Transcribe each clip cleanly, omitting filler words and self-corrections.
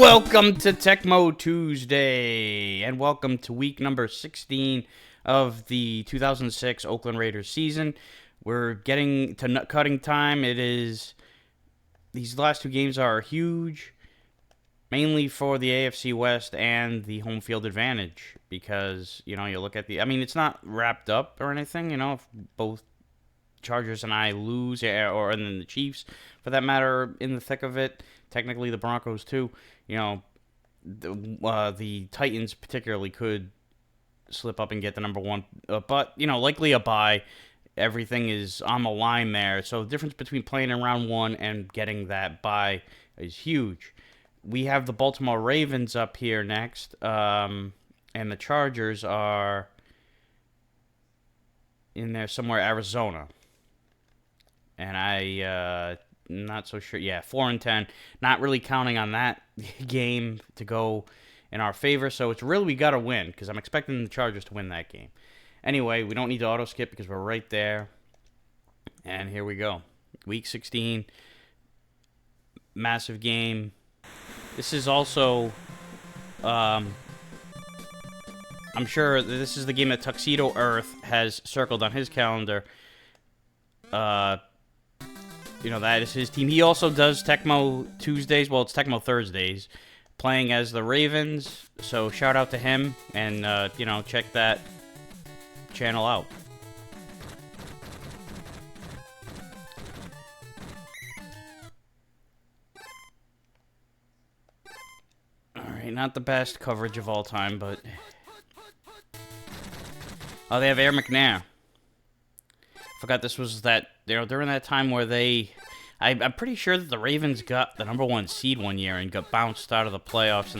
Welcome to Tecmo Tuesday, and welcome to week number 16 of the 2006 Oakland Raiders season. We're getting to nut cutting time. These last two games are huge, mainly for the AFC West and the home field advantage, because, you look at it's not wrapped up or anything, if both Chargers and I lose, and then the Chiefs, for that matter, in the thick of it. Technically, the Broncos too. The Titans particularly could slip up and get the number one, but likely a bye. Everything is on the line there. So the difference between playing in round one and getting that bye is huge. We have the Baltimore Ravens up here next, and the Chargers are in there somewhere, Arizona. And not so sure. Yeah, 4-10. Not really counting on that game to go in our favor. So it's really, we got to win, because I'm expecting the Chargers to win that game. Anyway, we don't need to auto skip because we're right there. And here we go. Week 16. Massive game. This is also, I'm sure this is the game that Tuxedo Earth has circled on his calendar. That is his team. He also does Tecmo Tuesdays. Well, it's Tecmo Thursdays, playing as the Ravens. So shout out to him, and, check that channel out. All right, not the best coverage of all time, but... Oh, they have Air McNair. Forgot this was that, during that time where I'm pretty sure that the Ravens got the number one seed one year and got bounced out of the playoffs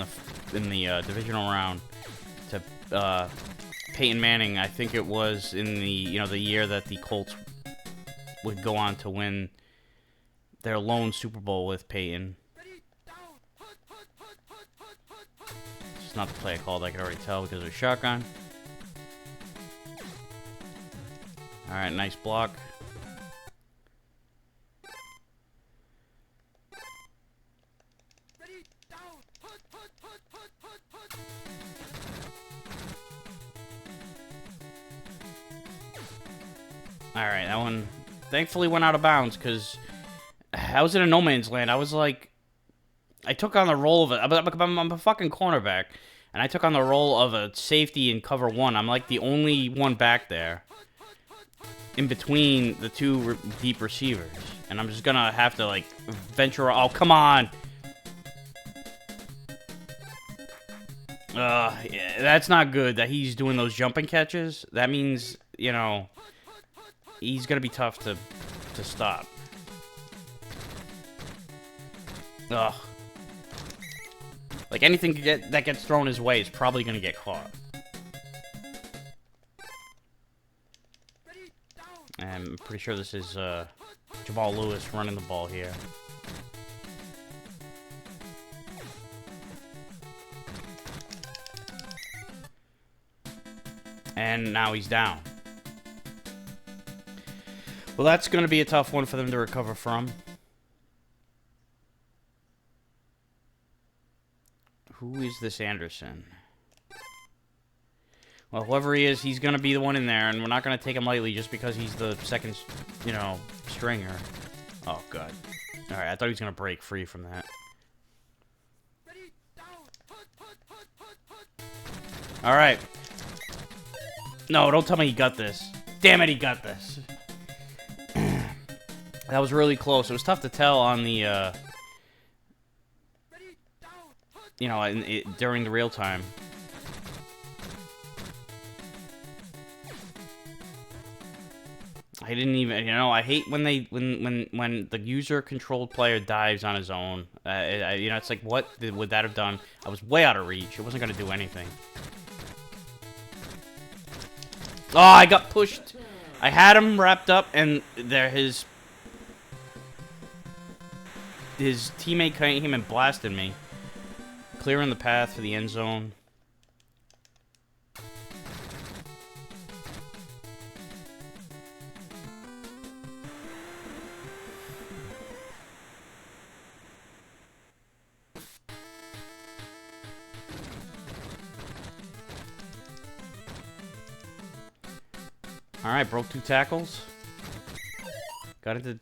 in the divisional round to Peyton Manning. I think it was in the the year that the Colts would go on to win their lone Super Bowl with Peyton. It's not the play I called, I can already tell because of the shotgun. Alright, nice block. Alright, that one thankfully went out of bounds, because I was in a no man's land. I was like, I took on the role of I'm a fucking cornerback, and I took on the role of a safety in cover one. I'm like the only one back there, in between the two deep receivers, and I'm just gonna have to venture. Oh, come on! Yeah, that's not good. That he's doing those jumping catches. That means he's gonna be tough to stop. Ugh. Anything that gets thrown his way is probably gonna get caught. I'm pretty sure this is Jamal Lewis running the ball here. And now he's down. Well, that's going to be a tough one for them to recover from. Who is this Anderson? Well, whoever he is, he's going to be the one in there, and we're not going to take him lightly just because he's the second, stringer. Oh, God. All right, I thought he was going to break free from that. All right. No, don't tell me he got this. Damn it, he got this. That was really close. It was tough to tell on the, during the real time. I didn't even, I hate when the user-controlled player dives on his own. It's like, what would that have done? I was way out of reach. It wasn't going to do anything. Oh, I got pushed. I had him wrapped up, and his teammate came and blasted me. Clearing the path for the end zone. Alright, broke 2 tackles. Got into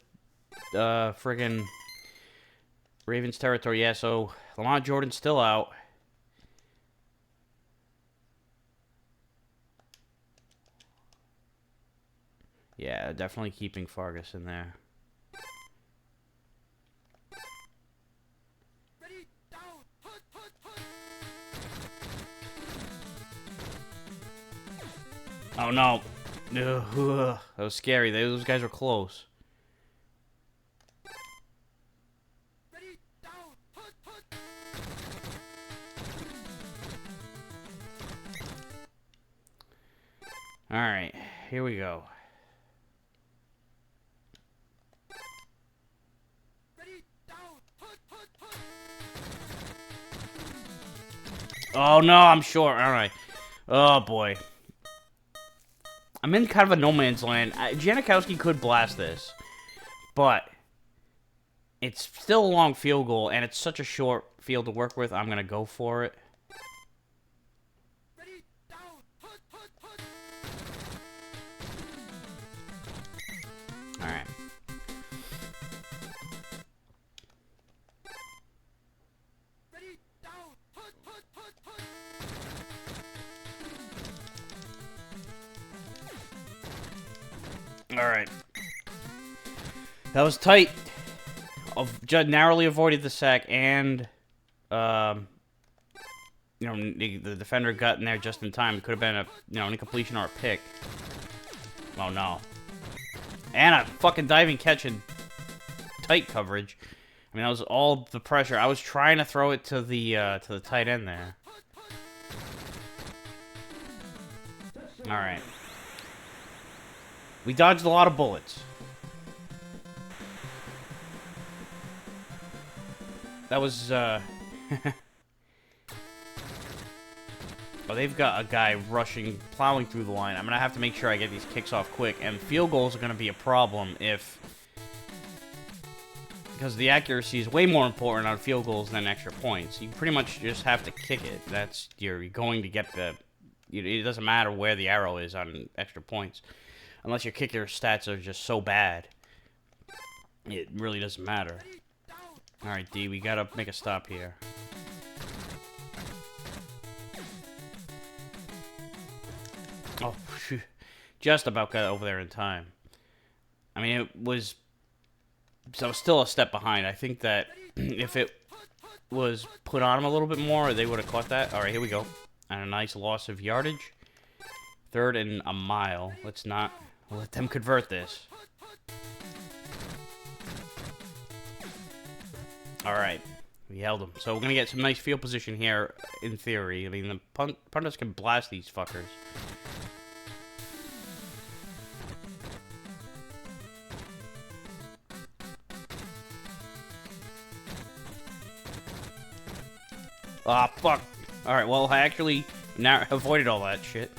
friggin' Ravens territory. Yeah, so Lamont Jordan's still out. Yeah, definitely keeping Fargus in there. Oh no. Ugh, that was scary. Those guys were close. Alright, here we go. Oh no, I'm short. Alright. Oh boy. I'm in kind of a no man's land. Janikowski could blast this, but it's still a long field goal, and it's such a short field to work with. I'm going to go for it. All right. All right. That was tight. Narrowly avoided the sack, and the defender got in there just in time. It could have been an incompletion or a pick. Oh no. And a fucking diving catch in tight coverage. I mean, that was all the pressure. I was trying to throw it to the tight end there. All right. We dodged a lot of bullets. That was, Oh, they've got a guy plowing through the line. I'm going to have to make sure I get these kicks off quick. And field goals are going to be a problem because the accuracy is way more important on field goals than extra points. You pretty much just have to kick it. You're going to get it doesn't matter where the arrow is on extra points. Unless your kicker stats are just so bad. It really doesn't matter. Alright, D, we gotta make a stop here. Oh, phew. Just about got over there in time. I mean, it was still a step behind. I think that if it was put on him a little bit more, they would have caught that. Alright, here we go. And a nice loss of yardage. 3rd and a mile. Let's not let them convert this. Alright. We held them. So we're going to get some nice field position here, in theory. I mean, the punters can blast these fuckers. Ah, fuck. Alright, well, I actually now avoided all that shit.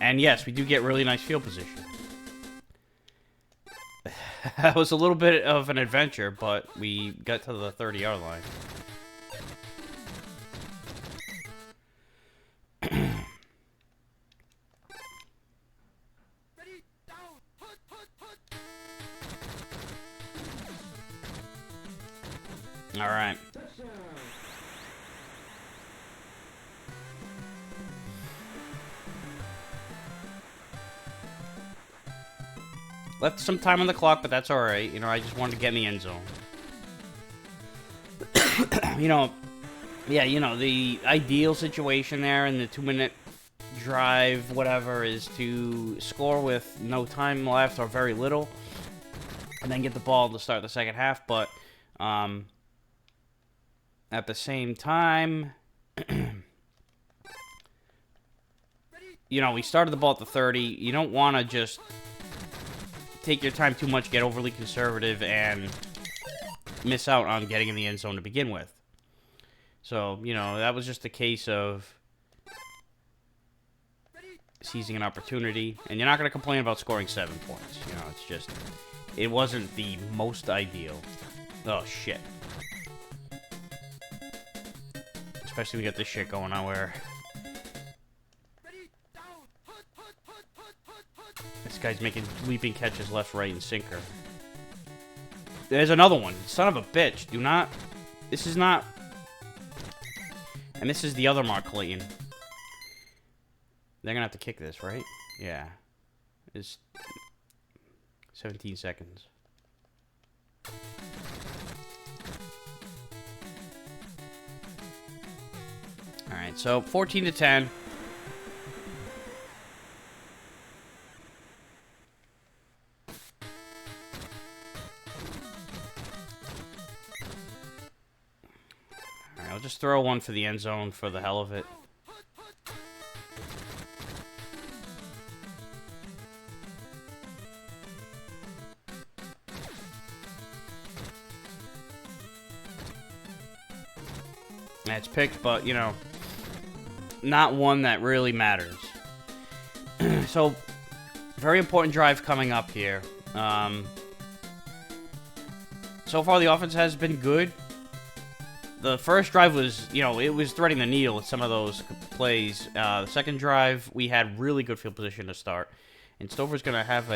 And yes, we do get really nice field position. That was a little bit of an adventure, but we got to the 30-yard line. All right. Left some time on the clock, but that's alright. You know, I just wanted to get in the end zone. The ideal situation there in the 2-minute drive, whatever, is to score with no time left or very little. And then get the ball to start the second half. But, at the same time, we started the ball at the 30. You don't want to just take your time too much, get overly conservative, and miss out on getting in the end zone to begin with. So, that was just a case of seizing an opportunity. And you're not going to complain about scoring 7 points. It's just, it wasn't the most ideal. Oh, shit. Especially we got this shit going on where This guy's making leaping catches left, right, and sinker. There's another one. Son of a bitch. Do not... This is not... And this is the other Mark Clayton. They're gonna have to kick this, right? Yeah. It's 17 seconds. Alright, so 14 to 10. Alright, I'll just throw one for the end zone for the hell of it. It's picked, but, you know, not one that really matters. So, very important drive coming up here. So far, the offense has been good. The first drive was, you know, it was threading the needle with some of those plays. The second drive, we had really good field position to start. And Stover's going to have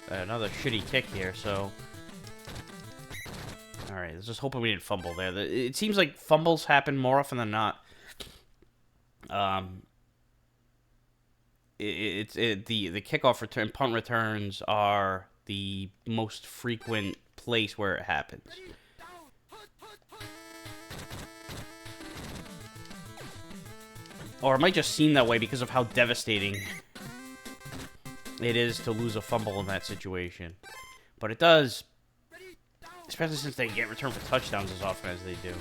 another shitty kick here, so... Alright, let's just hoping we didn't fumble there. It seems like fumbles happen more often than not. The kickoff return, punt returns are the most frequent place where it happens. Or it might just seem that way because of how devastating it is to lose a fumble in that situation. But it does... Especially since they get returned for touchdowns as often as they do.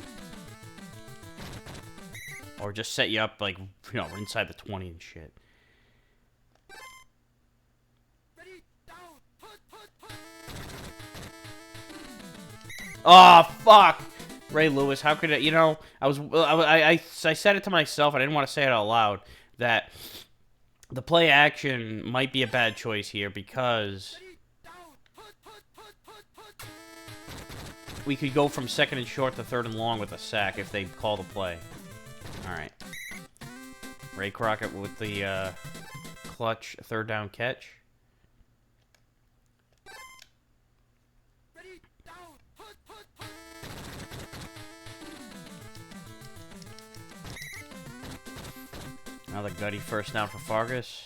Or just set you up, like, you know, inside the 20 and shit. Oh, fuck! Ray Lewis, how could it, you know, I said it to myself, I didn't want to say it out loud, that the play action might be a bad choice here because... we could go from second and short to third and long with a sack if they call the play. Alright. Ray Crockett with the clutch third down catch. Another gutty first down for Fargus.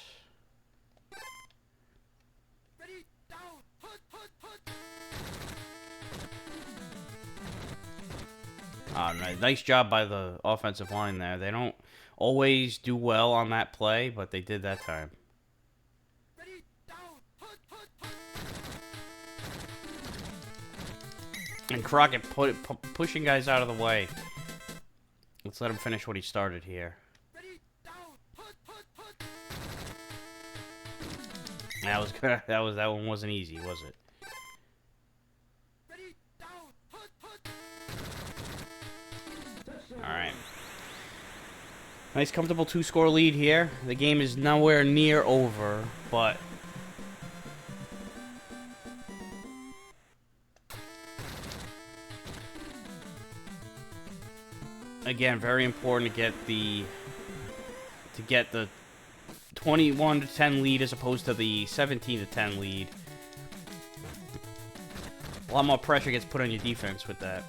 Nice job by the offensive line there. They don't always do well on that play, but they did that time. And Crockett pushing guys out of the way. Let's let him finish what he started here. That one wasn't easy, was it? Alright. Nice comfortable 2-score lead here. The game is nowhere near over, but... again, very important to get the 21-10 lead as opposed to the 17-10 lead. A lot more pressure gets put on your defense with that.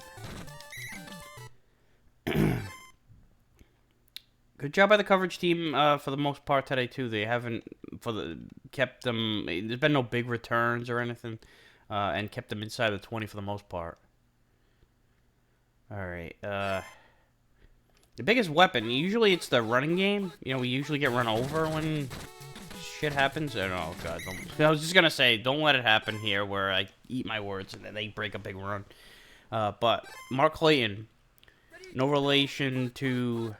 Good job by the coverage team for the most part today too. They haven't kept them. There's been no big returns or anything, and kept them inside the 20 for the most part. All right. The biggest weapon usually it's the running game. You know, we usually get run over when shit happens. Oh god, I was just gonna say don't let it happen here where I eat my words and then they break a big run. But Mark Clayton, no relation to.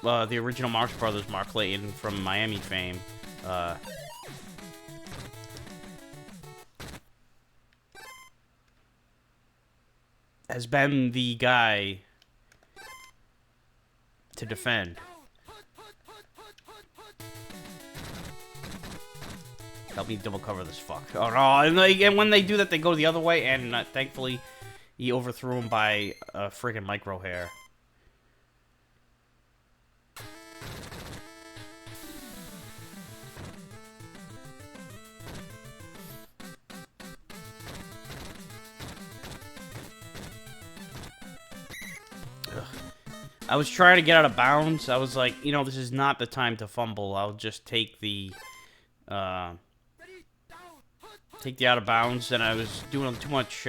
The original Marx Brothers, Mark Clayton from Miami fame. Has been the guy to defend. Help me double cover this fuck. Oh no, and when they do that, they go the other way, and thankfully, he overthrew him by a friggin' micro hair. I was trying to get out of bounds. I was like, you know, this is not the time to fumble. I'll just take the out of bounds, and I was doing too much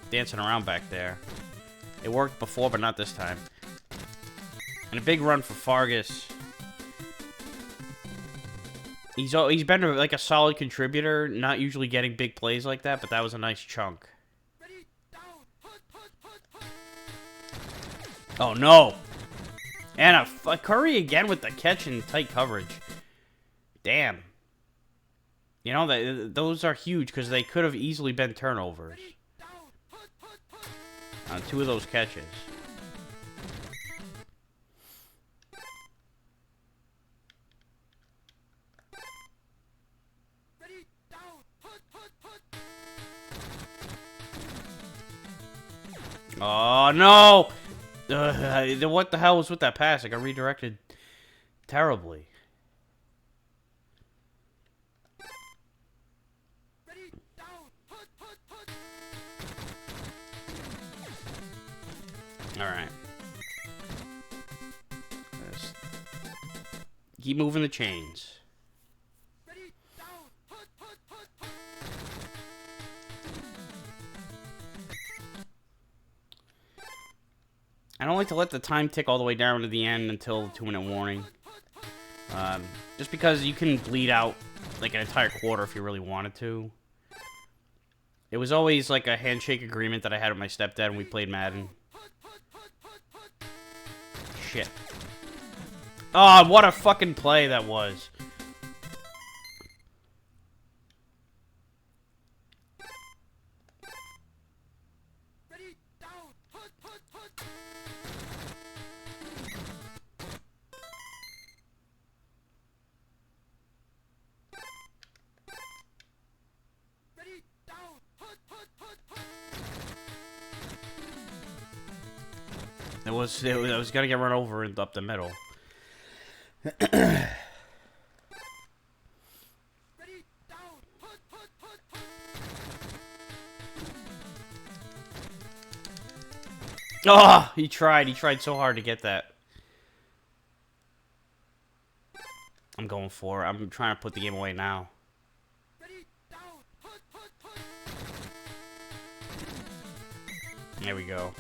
dancing around back there. It worked before, but not this time. And a big run for Fargus. He's been like a solid contributor, not usually getting big plays like that, but that was a nice chunk. Oh no! And a Curry again with the catch and tight coverage. Damn. You know, those are huge because they could have easily been turnovers on 2 of those catches. Oh no! What the hell was with that pass? I got redirected terribly. Alright. Keep moving the chains. I don't like to let the time tick all the way down to the end until the 2-minute warning. Just because you can bleed out like an entire quarter if you really wanted to. It was always like a handshake agreement that I had with my stepdad when we played Madden. Shit. Oh, what a fucking play that was. I was gonna get run over and up the middle. Oh, he tried so hard to get that. I'm going for it. I'm trying to put the game away now. There we go.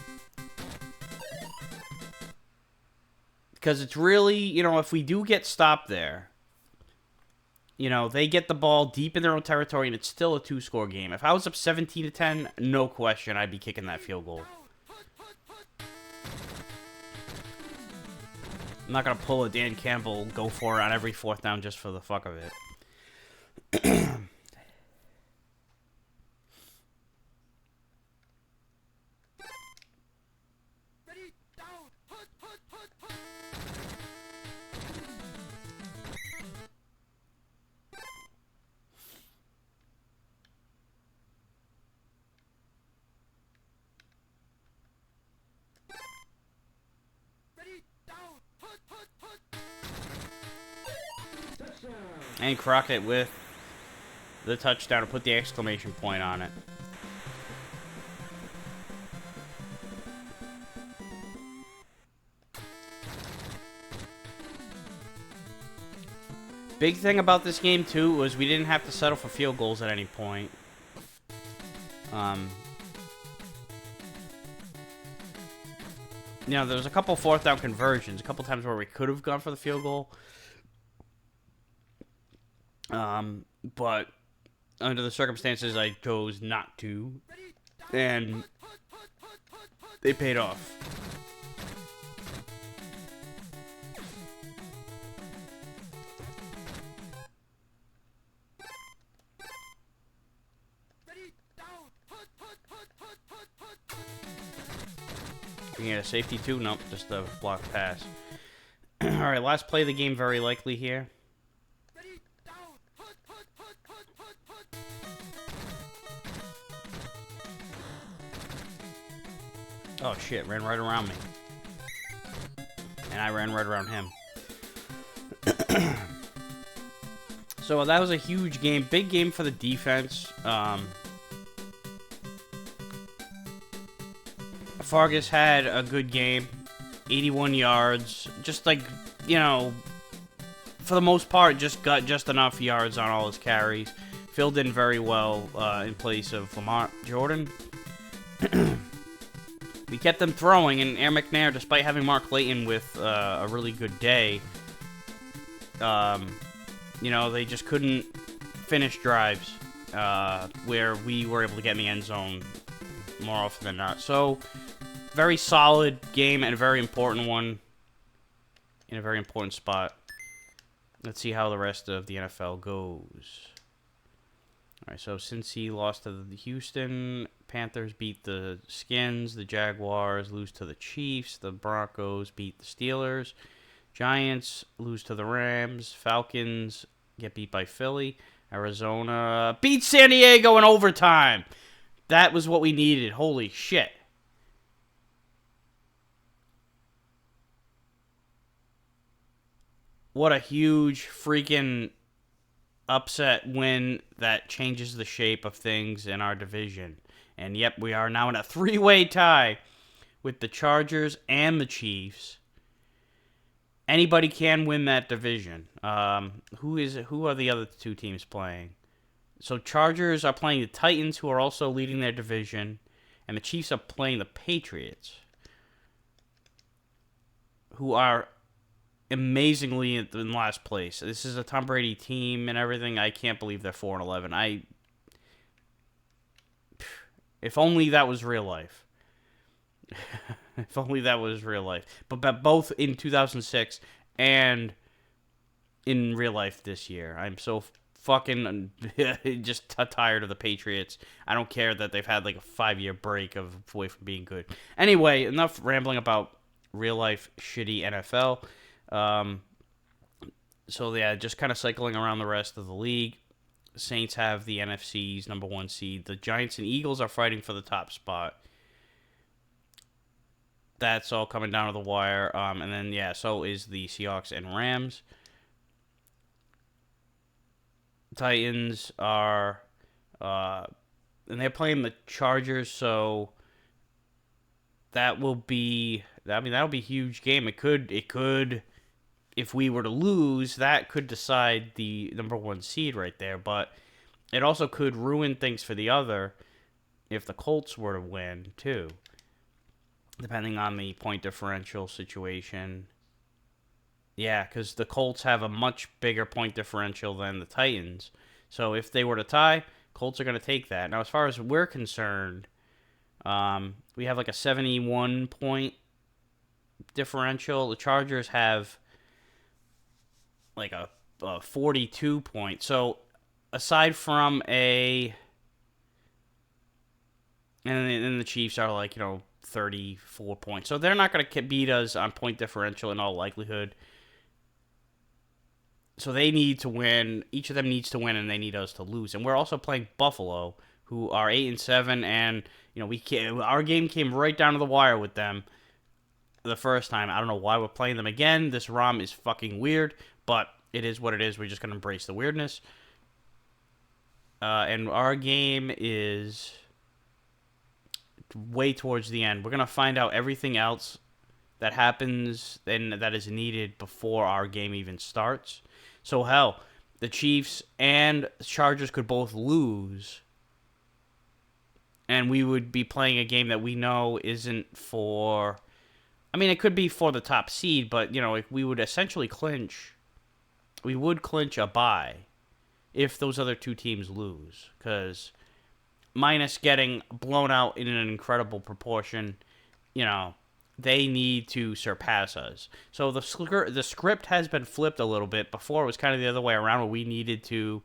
Because it's really, you know, if we do get stopped there, you know, they get the ball deep in their own territory and it's still a 2-score game. If I was up 17-10, no question, I'd be kicking that field goal. I'm not going to pull a Dan Campbell, go for it on every 4th down just for the fuck of it. And Crockett with the touchdown to put the exclamation point on it. Big thing about this game, too, was we didn't have to settle for field goals at any point. You know, there was a couple 4th down conversions, a couple times where we could have gone for the field goal. But under the circumstances, I chose not to. And they paid off. You get a safety too? Nope, just a block pass. Alright, last play of the game very likely here. Oh shit, ran right around me. And I ran right around him. So that was a huge game. Big game for the defense. Fargus had a good game. 81 yards. Just like, you know, for the most part, just got just enough yards on all his carries. Filled in very well in place of Lamar Jordan. We kept them throwing, and Air McNair, despite having Mark Clayton with a really good day, you know, they just couldn't finish drives where we were able to get in the end zone more often than not. So, very solid game and a very important one in a very important spot. Let's see how the rest of the NFL goes. All right, so Cincy lost to the Houston. Panthers beat the Skins. The Jaguars lose to the Chiefs. The Broncos beat the Steelers. Giants lose to the Rams. Falcons get beat by Philly. Arizona beat San Diego in overtime. That was what we needed. Holy shit. What a huge freaking upset win that changes the shape of things in our division. And yep, we are now in a three-way tie with the Chargers and the Chiefs. Anybody can win that division. Who are the other two teams playing? So Chargers are playing the Titans, who are also leading their division, and the Chiefs are playing the Patriots, who are amazingly in last place. This is a Tom Brady team and everything. I can't believe they're 4-11. If only that was real life. If only that was real life. But both in 2006 and in real life this year. I'm so fucking just tired of the Patriots. I don't care that they've had like a 5-year break away from being good. Anyway, enough rambling about real life shitty NFL. So yeah, just kind of cycling around the rest of the league. Saints have the NFC's number 1 seed. The Giants and Eagles are fighting for the top spot. That's all coming down to the wire. And then, yeah, so is the Seahawks and Rams. Titans are, and they're playing the Chargers, so that'll be a huge game. It could, if we were to lose, that could decide the number 1 seed right there, but it also could ruin things for the other if the Colts were to win, too, depending on the point differential situation. Yeah, because the Colts have a much bigger point differential than the Titans, so if they were to tie, Colts are going to take that. Now, as far as we're concerned, we have like a 71-point differential. The Chargers have like a 42 point. So aside from and the Chiefs are like, 34 points. So they're not going to beat us on point differential in all likelihood. So they need to win. Each of them needs to win, and they need us to lose. And we're also playing Buffalo, who are 8-7, and our game came right down to the wire with them the first time. I don't know why we're playing them again. This ROM is fucking weird, but it is what it is. We're just going to embrace the weirdness. And our game is way towards the end. We're going to find out everything else that happens and that is needed before our game even starts. So, hell, the Chiefs and Chargers could both lose, and we would be playing a game that we know isn't for... it could be for the top seed, but, we would essentially clinch... We would clinch a bye if those other two teams lose, because minus getting blown out in an incredible proportion, they need to surpass us. So the script has been flipped a little bit. Before, it was kind of the other way around, where we needed to,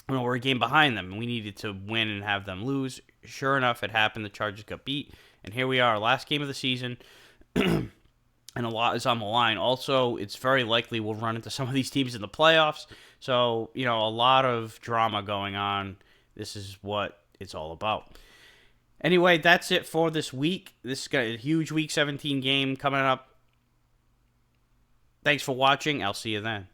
we're a game behind them, and we needed to win and have them lose. Sure enough, it happened. The Chargers got beat, and here we are, last game of the season, and a lot is on the line. Also, it's very likely we'll run into some of these teams in the playoffs. So, a lot of drama going on. This is what it's all about. Anyway, that's it for this week. This is got a huge Week 17 game coming up. Thanks for watching. I'll see you then.